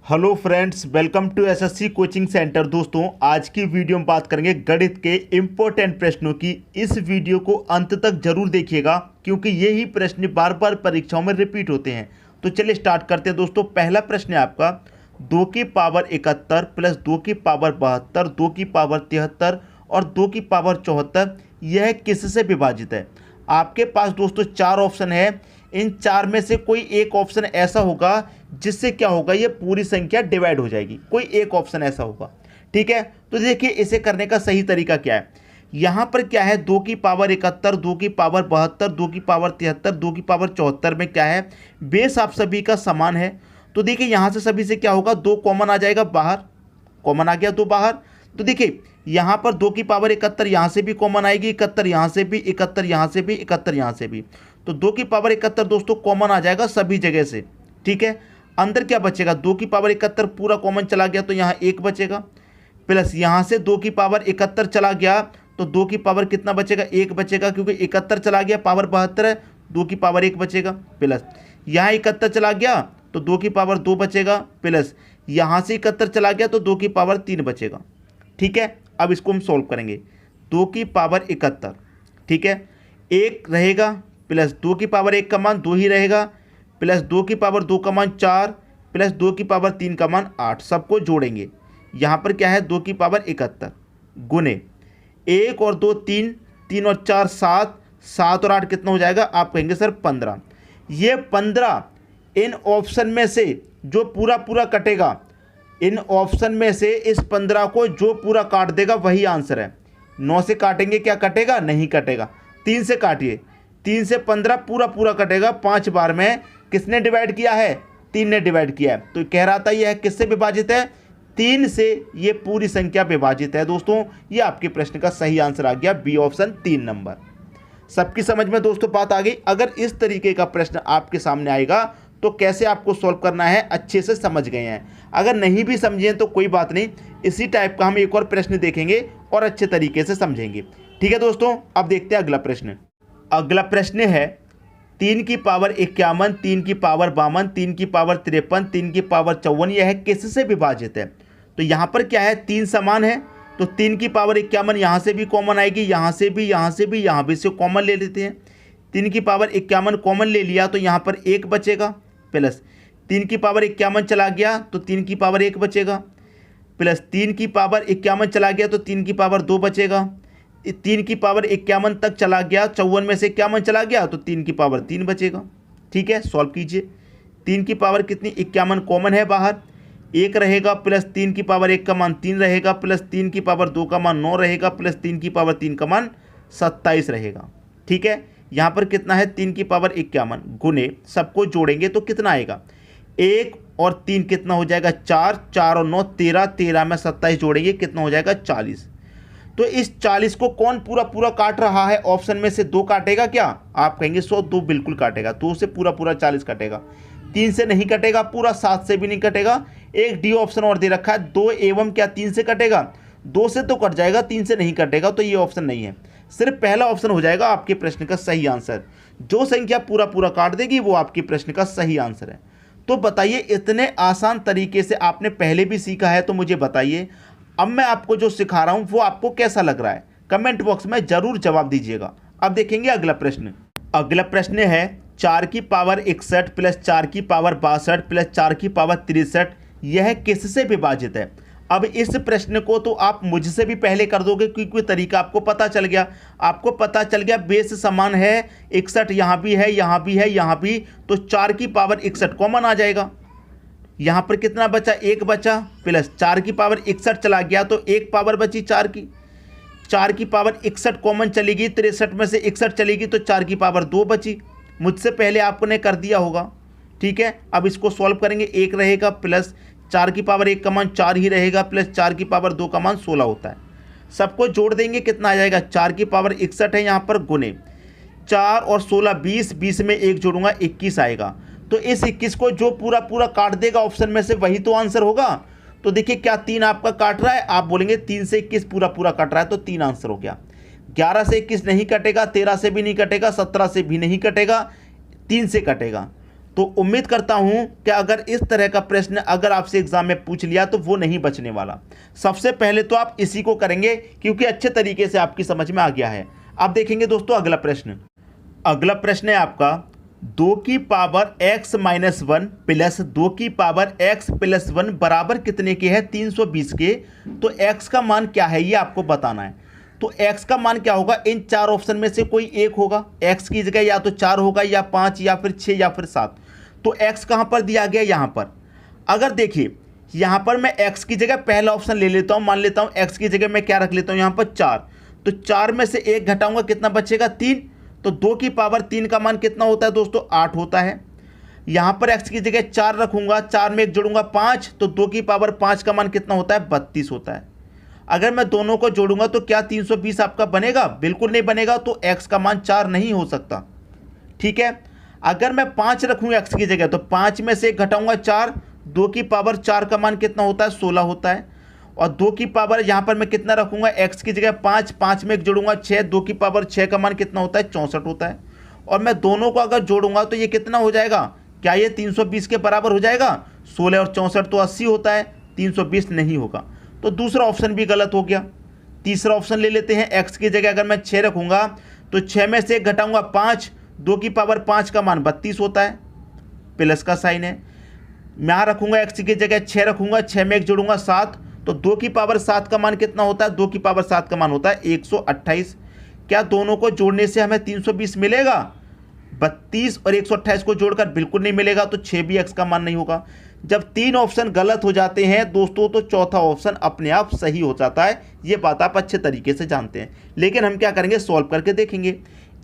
Hello friends, welcome to SSC coaching centre. दोस्तों, आज की वीडियो में बात करेंगे गणित के इम्पोर्टेंट प्रश्नों की। इस वीडियो को अंत तक जरूर देखिएगा क्योंकि यही प्रश्न बार बार परीक्षाओं में रिपीट होते हैं। तो चलिए स्टार्ट करते हैं। दोस्तों, पहला प्रश्न है आपका 2 की पावर 71 प्लस 2 की पावर 72, 2 की पावर 73 और 2 की पावर 74 यह किससे विभाजित है। आपके पास दोस्तों चार ऑप्शन है। इन चार में से कोई एक ऑप्शन ऐसा होगा जिससे क्या होगा, ये पूरी संख्या डिवाइड हो जाएगी। कोई एक ऑप्शन ऐसा होगा, ठीक है। तो देखिए इसे करने का सही तरीका क्या है। यहाँ पर क्या है, 2 की पावर 71, 2 की पावर 72, 2 की पावर 73, 2 की पावर 74 में क्या है, बेस आप सभी का समान है। तो देखिए यहाँ से सभी से क्या होगा, 2 कॉमन आ जाएगा बाहर, कॉमन आ गया 2 बाहर। तो देखिए यहाँ पर 2 की पावर 71 यहाँ से भी कॉमन आएगी, 71 यहाँ से भी, 71 यहाँ से भी, 71 यहाँ से भी। तो 2 की पावर 71 दोस्तों कॉमन आ जाएगा सभी जगह से, ठीक है। अंदर क्या बचेगा, 2 की पावर 71 पूरा कॉमन चला गया तो यहाँ 1 बचेगा, प्लस यहाँ से 2 की पावर 71 चला गया तो 2 की पावर कितना बचेगा, 1 बचेगा, क्योंकि 71 चला गया पावर 72 है, 2 की पावर 1 बचेगा, प्लस यहाँ 71 चला गया तो 2 की पावर 2 बचेगा, प्लस यहाँ से 71 चला गया तो 2 की पावर 3 बचेगा, ठीक है। अब इसको हम सॉल्व करेंगे। 2 की पावर 71, ठीक है, 1 रहेगा, प्लस 2 की पावर 1 का मान 2 ही रहेगा, प्लस 2 की पावर 2 का मान 4, प्लस 2 की पावर 3 का मान 8, सबको जोड़ेंगे। यहाँ पर क्या है, 2 की पावर 71 गुने 1 और 2 3, 3 और 4 7, 7 और 8 कितना हो जाएगा, आप कहेंगे सर 15। ये 15 इन ऑप्शन में से जो पूरा पूरा कटेगा, इन ऑप्शन में से इस 15 को जो पूरा काट देगा वही आंसर है। 9 से काटेंगे क्या कटेगा, नहीं कटेगा। 3 से काटिए, 3 से 15 पूरा पूरा कटेगा। 5 बार में किसने डिवाइड किया है, 3 ने डिवाइड किया है। तो कह रहा था यह किससे विभाजित है, 3 से ये पूरी संख्या विभाजित है। दोस्तों ये आपके प्रश्न का सही आंसर आ गया, बी ऑप्शन 3 नंबर। सबकी समझ में दोस्तों बात आ गई। अगर इस तरीके का प्रश्न आपके सामने आएगा तो कैसे आपको सॉल्व करना है अच्छे से समझ गए हैं। अगर नहीं भी समझे तो कोई बात नहीं, इसी टाइप का हम एक और प्रश्न देखेंगे और अच्छे तरीके से समझेंगे, ठीक है दोस्तों। अब देखते हैं अगला प्रश्न। अगला प्रश्न है 3 की पावर 51, 3 की पावर 52, 3 की पावर 53, 3 की पावर 54 यह किससे विभाजित है। तो यहाँ पर क्या है, 3 समान है तो 3 की पावर 51 यहाँ से भी कॉमन आएगी, यहाँ से भी, यहाँ से भी, यहाँ भी से कॉमन ले लेते हैं। 3 की पावर 51 कॉमन ले लिया तो यहाँ पर 1 बचेगा, प्लस 3 की पावर 51 चला गया तो 3 की पावर 1 बचेगा, प्लस 3 की पावर 51 चला गया तो 3 की पावर 2 बचेगा। 3 की पावर 51 तक चला गया, 54 में से 51 चला गया तो 3 की पावर 3 बचेगा, ठीक है। सॉल्व कीजिए। 3 की पावर कितनी, 51 कॉमन है बाहर, 1 रहेगा, प्लस 3 की पावर 1 का मान 3 रहेगा, प्लस 3 की पावर 2 का मान 9 रहेगा, प्लस 3 की पावर 3 का मान 27 रहेगा, ठीक है। यहाँ पर कितना है, 3 की पावर 51 गुने सबको जोड़ेंगे तो कितना आएगा, 1 और 3 कितना हो जाएगा 4, 4 और 9 13, 13 में 27 जोड़ेंगे कितना हो जाएगा 40। तो इस 40 को कौन पूरा पूरा काट रहा है, ऑप्शन में से 2 काटेगा क्या, आप कहेंगे 100, 2 बिल्कुल काटेगा, 2 से पूरा पूरा 40 कटेगा, 3 से नहीं कटेगा पूरा, 7 से भी नहीं कटेगा। एक डी ऑप्शन और दे रखा है, 2 एवं क्या 3 से कटेगा, 2 से तो कट जाएगा, 3 से नहीं कटेगा, तो ये ऑप्शन नहीं है। सिर्फ पहला ऑप्शन हो जाएगा आपके प्रश्न का सही आंसर। जो संख्या पूरा पूरा काट देगी वो आपके प्रश्न का सही आंसर है। तो बताइए, इतने आसान तरीके से आपने पहले भी सीखा है तो मुझे बताइए, अब मैं आपको जो सिखा रहा हूं वो आपको कैसा लग रहा है, कमेंट बॉक्स में जरूर जवाब दीजिएगा। अब देखेंगे अगला प्रश्न। अगला प्रश्न है 4 की पावर 61 प्लस 4 की पावर 62 प्लस 4 की पावर 63 यह किससे विभाजित है। अब इस प्रश्न को तो आप मुझसे भी पहले कर दोगे क्योंकि तरीका आपको पता चल गया। आपको पता चल गया बेस समान है, 61 यहाँ भी है, यहाँ भी है, यहाँ भी, तो 4 की पावर 61 कॉमन आ जाएगा। यहाँ पर कितना बचा, 1 बचा, प्लस 4 की पावर 61 चला गया तो 1 पावर बची 4 की, 4 की पावर 61 कॉमन चलेगी, 63 में से 61 चलेगी तो 4 की पावर 2 बची। मुझसे पहले आपने कर दिया होगा, ठीक है। अब इसको सॉल्व करेंगे, 1 रहेगा, प्लस 4 की पावर 1 का मान 4 ही रहेगा, प्लस 4 की पावर 2 का मान 16 होता है। सबको जोड़ देंगे कितना आ जाएगा, 4 की पावर 61 है यहाँ पर गुने 4 और 16 20, 20 में 1 जोड़ूंगा 21 आएगा। तो इस 21 को जो पूरा पूरा काट देगा ऑप्शन में से वही तो आंसर होगा। तो देखिए क्या 3 आपका काट रहा है, आप बोलेंगे 3 से 21 पूरा पूरा कट रहा है तो 3 आंसर हो गया। 11 से 21 नहीं कटेगा, 13 से भी नहीं कटेगा, 17 से भी नहीं कटेगा, 3 से कटेगा। तो उम्मीद करता हूं कि अगर इस तरह का प्रश्न अगर आपसे एग्जाम में पूछ लिया तो वो नहीं बचने वाला। सबसे पहले तो आप इसी को करेंगे क्योंकि अच्छे तरीके से आपकी समझ में आ गया है। अब देखेंगे दोस्तों अगला प्रश्न। अगला प्रश्न है आपका 2 की पावर x माइनस 1 प्लस 2 की पावर x प्लस 1 बराबर कितने के है 320 के। तो x का मान क्या है ये आपको बताना है। तो x का मान क्या होगा, इन चार ऑप्शन में से कोई एक होगा। x की जगह या तो 4 होगा या 5 या फिर 6 या फिर 7। तो x कहाँ पर दिया गया, यहाँ पर। अगर देखिए यहाँ पर मैं x की जगह पहला ऑप्शन ले लेता हूँ, मान लेता हूँ x की जगह मैं क्या रख लेता हूँ यहाँ पर 4। तो 4 में से 1 घटाऊंगा, कितना बचेगा 3। तो 2 की पावर 3 का मान कितना होता है दोस्तों 8 होता है। यहाँ पर x की जगह 4 रखूंगा, 4 में 1 जोड़ूंगा 5, तो 2 की पावर 5 का मान कितना होता है 32 होता है। अगर मैं दोनों को जोड़ूंगा तो क्या 320 आपका बनेगा, बिल्कुल नहीं बनेगा। तो x का मान 4 नहीं हो सकता, ठीक है। अगर मैं 5 रखूँ x की जगह तो 5 में से 1 घटाऊंगा 4, 2 की पावर 4 का मान कितना होता है 16 होता है। और 2 की पावर यहाँ पर मैं कितना रखूंगा, x की जगह 5, 5 में 1 जोड़ूंगा 6, 2 की पावर 6 का मान कितना होता है 64 होता है। और मैं दोनों को अगर जोड़ूंगा तो ये कितना हो जाएगा, क्या ये 320 के बराबर हो जाएगा। 16 और 64 तो 80 होता है, 320 नहीं होगा। तो दूसरा ऑप्शन भी गलत हो गया। तीसरा ऑप्शन ले लेते हैं। x की जगह अगर मैं 6 रखूंगा तो 6 में से 1 घटाऊंगा 5, 2 की पावर 5 का मान 32 होता है, प्लस का साइन है। मैं यहाँ रखूंगा x की जगह 6 रखूंगा, 6 में 1 जोड़ूंगा 7, तो 2 की पावर 7 का मान कितना होता है, 2 की पावर 7 का मान होता है 128। क्या दोनों को जोड़ने से हमें 320 मिलेगा, 32 और 128 को जोड़कर बिल्कुल नहीं मिलेगा। तो 6 भी x का मान नहीं होगा। जब 3 ऑप्शन गलत हो जाते हैं दोस्तों तो चौथा ऑप्शन अपने आप सही हो जाता है। ये बात आप अच्छे तरीके से जानते हैं। लेकिन हम क्या करेंगे, सॉल्व करके देखेंगे।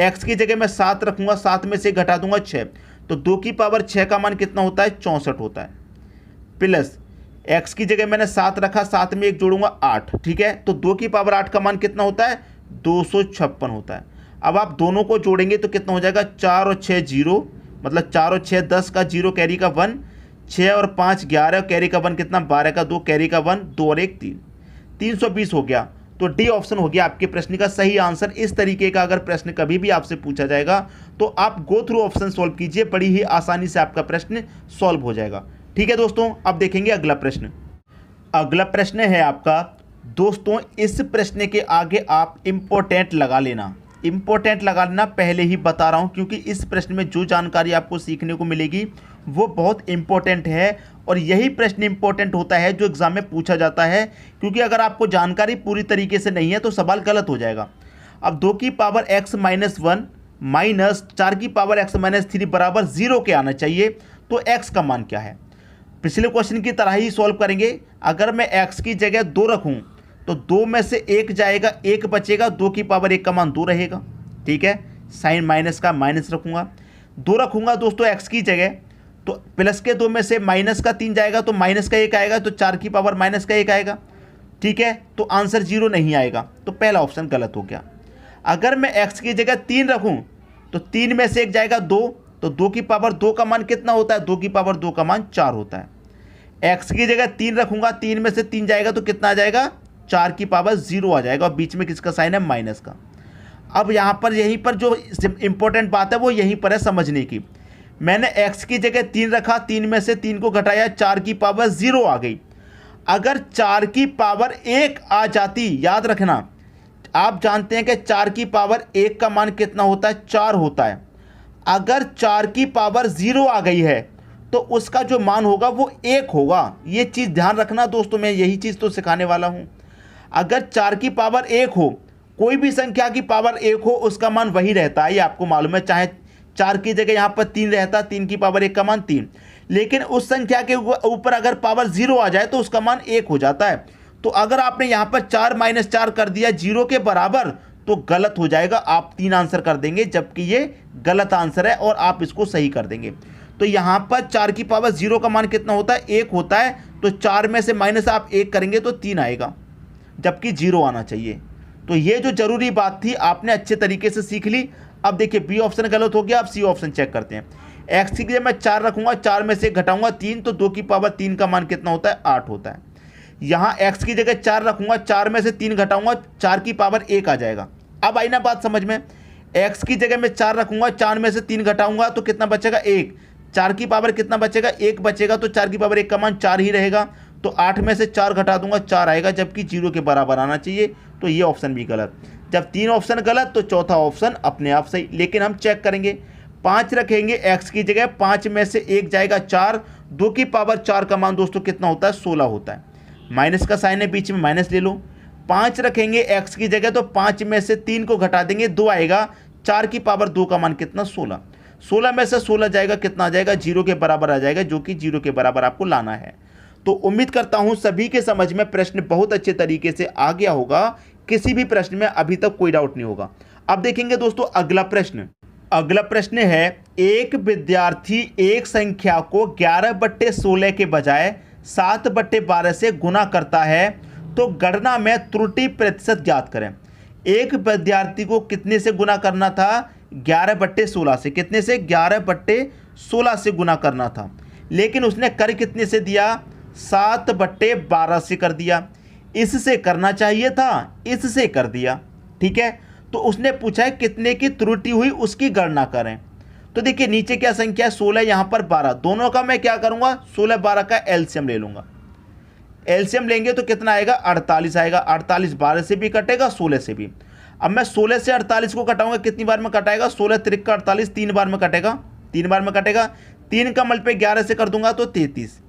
x की जगह मैं 7 रखूंगा, 7 में से घटा दूंगा 6, तो 2 की पावर 6 का मान कितना होता है 64 होता है, प्लस x की जगह मैंने 7 रखा, 7 में 1 जोड़ूंगा 8, ठीक है। तो 2 की पावर 8 का मान कितना होता है 256 होता है। अब आप दोनों को जोड़ेंगे तो कितना हो जाएगा, 4 और 6 0, मतलब 4 और 6 10 का 0 कैरी का 1, 6 और 5 11 कैरी का 1 कितना 12 का 2 कैरी का 1, 2 और 1 3, 320 हो गया। तो डी ऑप्शन हो गया आपके प्रश्न का सही आंसर। इस तरीके का अगर प्रश्न कभी भी आपसे पूछा जाएगा तो आप गो थ्रू ऑप्शन सॉल्व कीजिए, बड़ी ही आसानी से आपका प्रश्न सॉल्व हो जाएगा। ठीक है दोस्तों, अब देखेंगे अगला प्रश्न। अगला प्रश्न है आपका दोस्तों, इस प्रश्न के आगे आप इम्पोर्टेंट लगा लेना। इम्पोर्टेंट लगाना पहले ही बता रहा हूं क्योंकि इस प्रश्न में जो जानकारी आपको सीखने को मिलेगी वो बहुत इम्पोर्टेंट है। और यही प्रश्न इम्पोर्टेंट होता है जो एग्जाम में पूछा जाता है, क्योंकि अगर आपको जानकारी पूरी तरीके से नहीं है तो सवाल गलत हो जाएगा। अब 2 की पावर x माइनस 1 माइनस 4 की पावर x माइनस 3 बराबर 0 के आना चाहिए। तो x का मान क्या है, पिछले क्वेश्चन की तरह ही सॉल्व करेंगे। अगर मैं x की जगह 2 रखूं तो 2 में से 1 जाएगा, 1 बचेगा, 2 की पावर 1 का मान 2 रहेगा, ठीक है। साइन माइनस का माइनस रखूंगा, 2 रखूंगा दोस्तों x की जगह, तो प्लस के 2 में से माइनस का 3 जाएगा तो माइनस का 1 आएगा, तो 4 की पावर माइनस का 1 आएगा, ठीक है। तो आंसर 0 नहीं आएगा, तो पहला ऑप्शन गलत हो गया। अगर मैं x की जगह 3 रखूं तो 3 में से 1 जाएगा 2, तो 2 की पावर 2 का मान कितना होता है, 2 की पावर 2 का मान 4 होता है। x की जगह 3 रखूंगा, 3 में से 3 जाएगा तो कितना आ जाएगा, 4 की पावर 0 आ जाएगा, और बीच में किसका साइन है, माइनस का। अब यहाँ पर यहीं पर जो इंपॉर्टेंट बात है वो यहीं पर है समझने की। मैंने x की जगह 3 रखा, 3 में से 3 को घटाया, 4 की पावर 0 आ गई। अगर 4 की पावर 1 आ जाती, याद रखना आप जानते हैं कि 4 की पावर 1 का मान कितना होता है, 4 होता है। अगर 4 की पावर 0 आ गई है तो उसका जो मान होगा वो 1 होगा। ये चीज़ ध्यान रखना दोस्तों, मैं यही चीज़ तो सिखाने वाला हूँ। अगर 4 की पावर 1 हो, कोई भी संख्या की पावर 1 हो, उसका मान वही रहता है, ये आपको मालूम है। चाहे 4 की जगह यहाँ पर 3 रहता, 3 की पावर 1 का मान 3, लेकिन उस संख्या के ऊपर अगर पावर 0 आ जाए तो उसका मान 1 हो जाता है। तो अगर आपने यहाँ पर 4 माइनस 4 कर दिया 0 के बराबर तो गलत हो जाएगा, आप 3 आंसर कर देंगे, जबकि ये गलत आंसर है और आप इसको सही कर देंगे। तो यहाँ पर 4 की पावर 0 का मान कितना होता है, 1 होता है। तो 4 में से माइनस आप 1 करेंगे तो 3 आएगा, जबकि 0 आना चाहिए। तो ये जो जरूरी बात थी आपने अच्छे तरीके से सीख ली। अब देखिए बी ऑप्शन गलत हो गया, अब सी ऑप्शन चेक करते हैं। एक्स की जगह मैं 4 रखूंगा, 4 में से घटाऊंगा 3, तो 2 की पावर 3 का मान कितना होता है, 8 होता है। यहाँ एक्स की जगह 4 रखूंगा, 4 में से 3 घटाऊंगा, 4 की पावर 1 आ जाएगा। अब आई ना बात समझ में। एक्स की जगह मैं 4 रखूंगा, 4 में से 3 घटाऊंगा तो कितना बचेगा, 1, 4 की पावर कितना बचेगा, 1 बचेगा, तो 4 की पावर 1 का मान 4 ही रहेगा। तो 8 में से 4 घटा दूंगा, 4 आएगा, जबकि 0 के बराबर आना चाहिए। तो ये ऑप्शन भी गलत। जब 3 ऑप्शन गलत तो चौथा ऑप्शन अपने आप सही। लेकिन हम चेक करेंगे, 5 रखेंगे x की जगह, 5 में से 1 जाएगा 4, 2 की पावर 4 का मान दोस्तों कितना होता है, 16 होता है। माइनस का साइन है, बीच में माइनस ले लो। 5 रखेंगे x की जगह, तो 5 में से 3 को घटा देंगे, 2 आएगा, 4 की पावर 2 का मान कितना, 16। 16 में से 16 जाएगा, कितना आ जाएगा, 0 के बराबर आ जाएगा, जो कि 0 के बराबर आपको लाना है। तो उम्मीद करता हूं सभी के समझ में प्रश्न बहुत अच्छे तरीके से आ गया होगा। किसी भी प्रश्न में अभी तक कोई डाउट नहीं होगा। अब देखेंगे दोस्तों अगला प्रश्न। अगला प्रश्न है, एक विद्यार्थी एक संख्या को 11/16 के बजाय 7/12 से गुना करता है, तो गणना में त्रुटि प्रतिशत ज्ञात करें। एक विद्यार्थी को कितने से गुना करना था, 11/16 से। कितने से, 11/16 से गुना करना था, लेकिन उसने कर कितने से दिया, 7/12 से कर दिया। इससे करना चाहिए था, इससे कर दिया। ठीक है, तो उसने पूछा है कितने की त्रुटि हुई, उसकी गणना करें। तो देखिए नीचे क्या संख्या है, 16, यहां पर 12, दोनों का मैं क्या करूंगा, 16-12 का एलसीएम ले लूंगा। एलसीएम लेंगे तो कितना आएगा, 48 आएगा। 48 12 से भी कटेगा, 16 से भी। अब मैं 16 से 48 को कटाऊंगा, कितनी बार में कटाएगा, 16 त्रिक 48, 3 बार में कटेगा, 3 बार में कटेगा। 3 का मल्टीप्लाई 11 से कर दूंगा तो 33।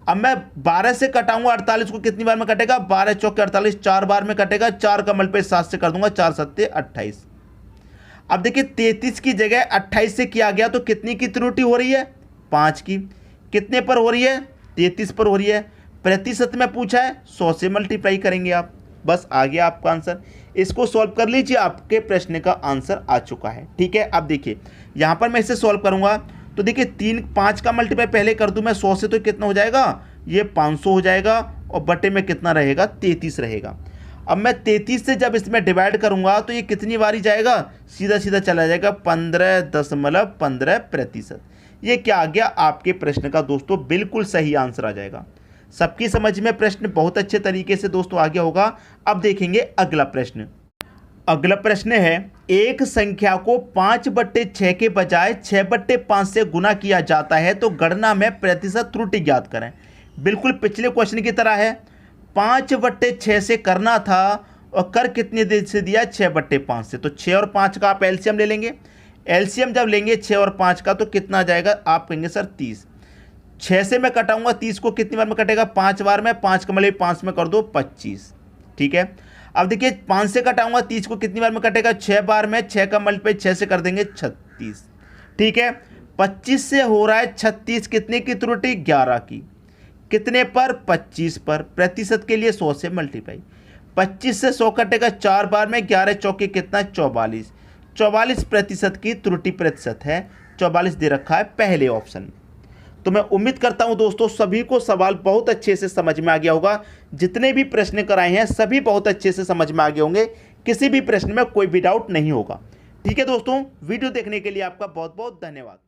अब मैं 12 से कटाऊंगा 48 को, कितनी बार में कटेगा, 12 चौके 48, 4 बार में कटेगा। 4 का मल्टीप्लाई 7 से कर दूंगा, 4 7 28। अब देखिए 33 की जगह 28 से किया गया, तो कितनी की त्रुटि हो रही है, 5 की। कितने पर हो रही है, 33 पर हो रही है। प्रतिशत में पूछा है, 100 से मल्टीप्लाई करेंगे आप, बस आ गया आपका आंसर। इसको सॉल्व कर लीजिए, आपके प्रश्न का आंसर आ चुका है। ठीक है, अब देखिए यहां पर मैं इसे सॉल्व करूंगा, तो देखिए 5 का मल्टीप्लाई पहले कर दूं मैं 100 से, तो कितना हो जाएगा, ये 500 हो जाएगा, और बटे में कितना रहेगा, 33 रहेगा। अब मैं 33 से जब इसमें डिवाइड करूंगा तो ये कितनी बारी जाएगा, सीधा सीधा चला जाएगा, 15.15%। ये क्या आ गया, आपके प्रश्न का दोस्तों बिल्कुल सही आंसर आ जाएगा। सबकी समझ में प्रश्न बहुत अच्छे तरीके से दोस्तों आ गया होगा। अब देखेंगे अगला प्रश्न। अगला प्रश्न है, एक संख्या को 5/6 के बजाय 6/5 से गुना किया जाता है, तो गणना में प्रतिशत त्रुटि ज्ञात करें। बिल्कुल पिछले क्वेश्चन की तरह है, 5/6 से करना था और कर कितने देर से दिया, 6/5 से। तो 6 और 5 का आप एलसीएम ले लेंगे। एलसीएम जब लेंगे 6 और 5 का, तो कितना आ जाएगा, आप कहेंगे सर 30। 6 से मैं कटाऊंगा, 30 को कितनी बार में कटेगा, 5 बार में। 5 का मतलब 5 में कर दो 25। ठीक है, अब देखिए 5 से कटाऊंगा, 30 को कितनी बार में कटेगा, 6 बार में। 6 का मल्टीप्लाई 6 से कर देंगे, 36। ठीक है, 25 से हो रहा है 36, कितने की त्रुटि, 11 की। कितने पर, 25 पर। प्रतिशत के लिए 100 से मल्टीप्लाई। 25 से 100 कटेगा 4 बार में, 11 चौके कितना, 44। 44% की त्रुटि प्रतिशत है, 44 दे रखा है पहले ऑप्शन में। तो मैं उम्मीद करता हूं दोस्तों सभी को सवाल बहुत अच्छे से समझ में आ गया होगा। जितने भी प्रश्न कराए हैं सभी बहुत अच्छे से समझ में आ गए होंगे, किसी भी प्रश्न में कोई भी डाउट नहीं होगा। ठीक है दोस्तों, वीडियो देखने के लिए आपका बहुत बहुत धन्यवाद।